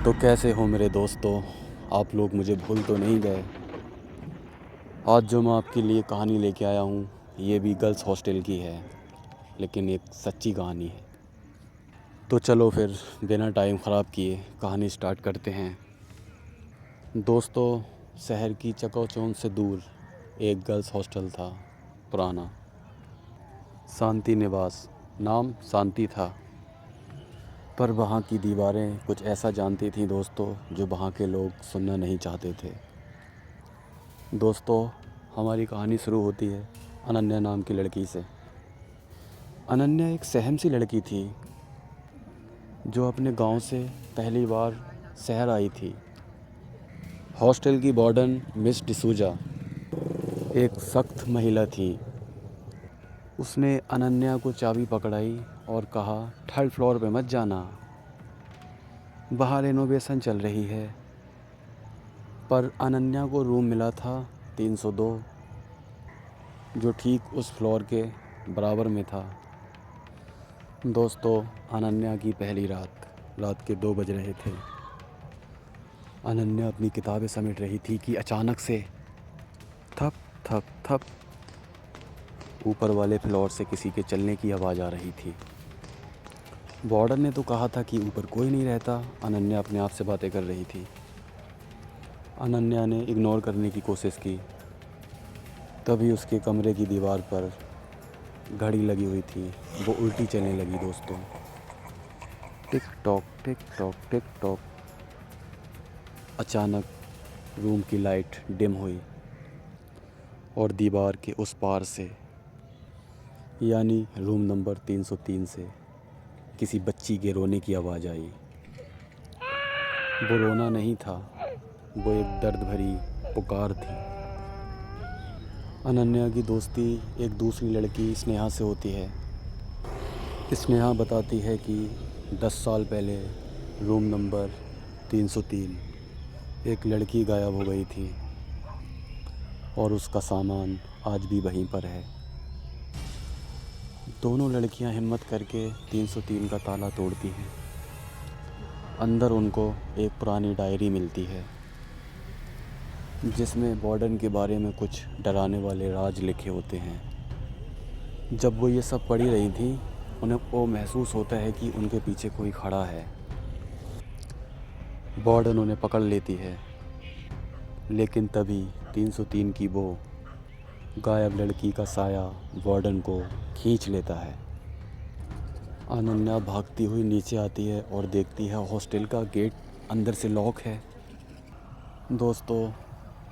तो कैसे हो मेरे दोस्तों। आप लोग मुझे भूल तो नहीं गए। आज जो मैं आपके लिए कहानी लेके आया हूँ ये भी गर्ल्स हॉस्टल की है, लेकिन एक सच्ची कहानी है। तो चलो फिर बिना टाइम ख़राब किए कहानी स्टार्ट करते हैं। दोस्तों, शहर की चकाचौंध से दूर एक गर्ल्स हॉस्टल था, पुराना शांति निवास। नाम शांति था, पर वहाँ की दीवारें कुछ ऐसा जानती थीं दोस्तों, जो वहाँ के लोग सुनना नहीं चाहते थे। दोस्तों, हमारी कहानी शुरू होती है अनन्या नाम की लड़की से। अनन्या एक सहम सी लड़की थी जो अपने गांव से पहली बार शहर आई थी। हॉस्टल की वार्डन मिस डिसूजा एक सख्त महिला थी। उसने अनन्या को चाबी पकड़ाई और कहा, थर्ड फ्लोर पे मत जाना, बाहर रिनोवेशन चल रही है। पर अनन्या को रूम मिला था 302, जो ठीक उस फ्लोर के बराबर में था। दोस्तों, अनन्या की पहली रात के 2 बज रहे थे। अनन्या अपनी किताबें समेट रही थी कि अचानक से थप थप थप ऊपर वाले फ्लोर से किसी के चलने की आवाज़ आ रही थी। वार्डन ने तो कहा था कि ऊपर कोई नहीं रहता। अनन्या अपने आप से बातें कर रही थी। अनन्या ने इग्नोर करने की कोशिश की। तभी उसके कमरे की दीवार पर घड़ी लगी हुई थी, वो उल्टी चलने लगी दोस्तों। Tick tock tick tock tick tock. अचानक रूम की लाइट डिम हुई और दीवार के उस पार से, यानी रूम नंबर 303 से, किसी बच्ची के रोने की आवाज़ आई। वो रोना नहीं था, वो एक दर्द भरी पुकार थी। अनन्या की दोस्ती एक दूसरी लड़की स्नेहा से होती है। स्नेहा बताती है कि 10 साल पहले रूम नंबर 303 एक लड़की गायब हो गई थी और उसका सामान आज भी वहीं पर है। दोनों लड़कियां हिम्मत करके 303 का ताला तोड़ती हैं। अंदर उनको एक पुरानी डायरी मिलती है जिसमें वार्डन के बारे में कुछ डराने वाले राज लिखे होते हैं। जब वो ये सब पढ़ी रही थी, उन्हें वो महसूस होता है कि उनके पीछे कोई खड़ा है। वार्डन उन्हें पकड़ लेती है, लेकिन तभी 303 की वो गायब लड़की का साया वार्डन को खींच लेता है। अनन्या भागती हुई नीचे आती है और देखती है हॉस्टल का गेट अंदर से लॉक है। दोस्तों,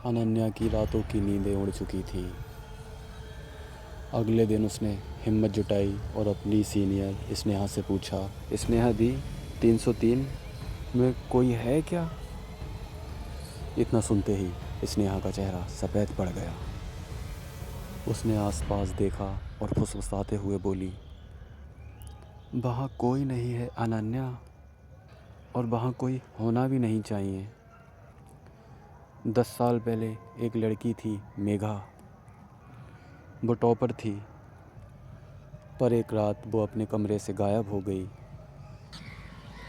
अनन्या की रातों की नींदें उड़ चुकी थी। अगले दिन उसने हिम्मत जुटाई और अपनी सीनियर स्नेहा से पूछा, स्नेहा दी, 303 में कोई है क्या? इतना सुनते ही स्नेहा का चेहरा सफ़ेद पड़ गया। उसने आसपास देखा और फुसफुसाते हुए बोली, वहाँ कोई नहीं है अनन्या, और वहाँ कोई होना भी नहीं चाहिए। 10 साल पहले एक लड़की थी, मेघा। वो टॉपर थी, पर एक रात वो अपने कमरे से गायब हो गई।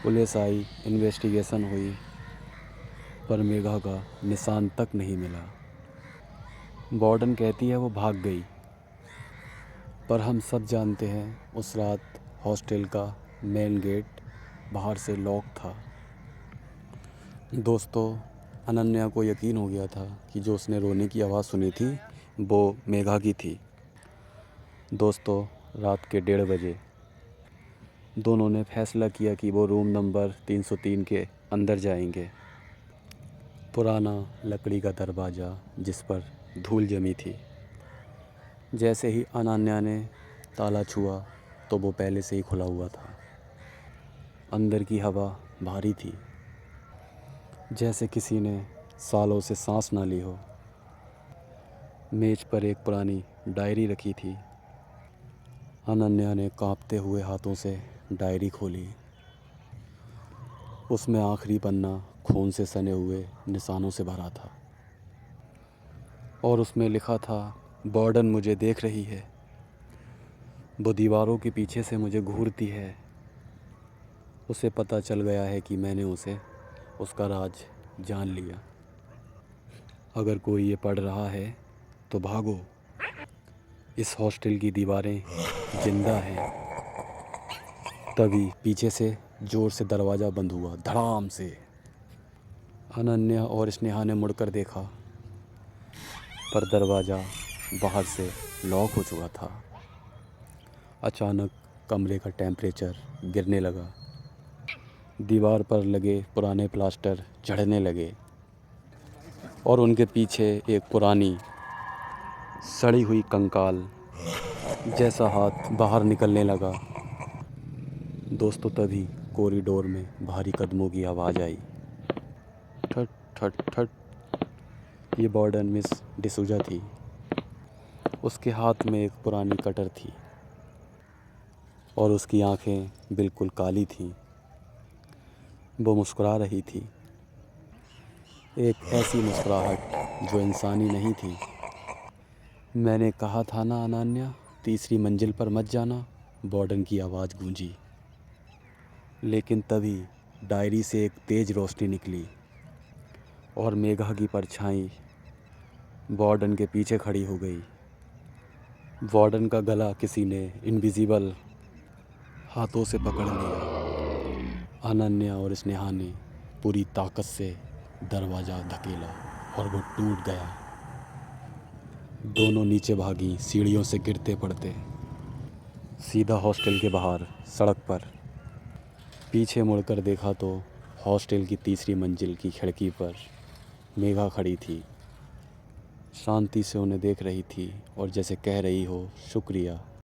पुलिस आई, इन्वेस्टिगेशन हुई, पर मेघा का निशान तक नहीं मिला। वार्डन कहती है वो भाग गई, पर हम सब जानते हैं उस रात हॉस्टल का मेन गेट बाहर से लॉक था। दोस्तों, अनन्या को यकीन हो गया था कि जो उसने रोने की आवाज़ सुनी थी वो मेघा की थी। दोस्तों, रात के 1:30 बजे दोनों ने फैसला किया कि वो रूम नंबर 303 के अंदर जाएंगे। पुराना लकड़ी का दरवाज़ा जिस पर धूल जमी थी। जैसे ही अनन्या ने ताला छुआ तो वो पहले से ही खुला हुआ था। अंदर की हवा भारी थी, जैसे किसी ने सालों से सांस ना ली हो। मेज़ पर एक पुरानी डायरी रखी थी। अनन्या ने कांपते हुए हाथों से डायरी खोली। उसमें आखिरी पन्ना खून से सने हुए निशानों से भरा था और उसमें लिखा था, वार्डन मुझे देख रही है, वो दीवारों के पीछे से मुझे घूरती है। उसे पता चल गया है कि मैंने उसे उसका राज जान लिया। अगर कोई ये पढ़ रहा है तो भागो, इस हॉस्टल की दीवारें जिंदा हैं। तभी पीछे से ज़ोर से दरवाज़ा बंद हुआ, धड़ाम से। अनन्या और स्नेहा ने मुड़कर देखा, पर दरवाज़ा बाहर से लॉक हो चुका था। अचानक कमरे का टेम्परेचर गिरने लगा, दीवार पर लगे पुराने प्लास्टर झड़ने लगे और उनके पीछे एक पुरानी सड़ी हुई कंकाल जैसा हाथ बाहर निकलने लगा। दोस्तों, तभी कॉरिडोर में भारी कदमों की आवाज़ आई। ठट ठट ठट। ये वार्डन मिस डिसूजा थी। उसके हाथ में एक पुरानी कटर थी और उसकी आंखें बिल्कुल काली थीं। वो मुस्कुरा रही थी, एक ऐसी मुस्कुराहट जो इंसानी नहीं थी। मैंने कहा था ना अनन्या, तीसरी मंजिल पर मत जाना, वार्डन की आवाज़ गूंजी। लेकिन तभी डायरी से एक तेज़ रोशनी निकली और मेघा की परछाई वार्डन के पीछे खड़ी हो गई। वार्डन का गला किसी ने इनविजिबल हाथों से पकड़ लिया। अनन्या और स्नेहा ने पूरी ताकत से दरवाज़ा धकेला और वो टूट गया। दोनों नीचे भागी, सीढ़ियों से गिरते पड़ते सीधा हॉस्टल के बाहर सड़क पर। पीछे मुड़कर देखा तो हॉस्टल की तीसरी मंजिल की खिड़की पर मेघा खड़ी थी। शांति से उन्हें देख रही थी और जैसे कह रही हो, शुक्रिया।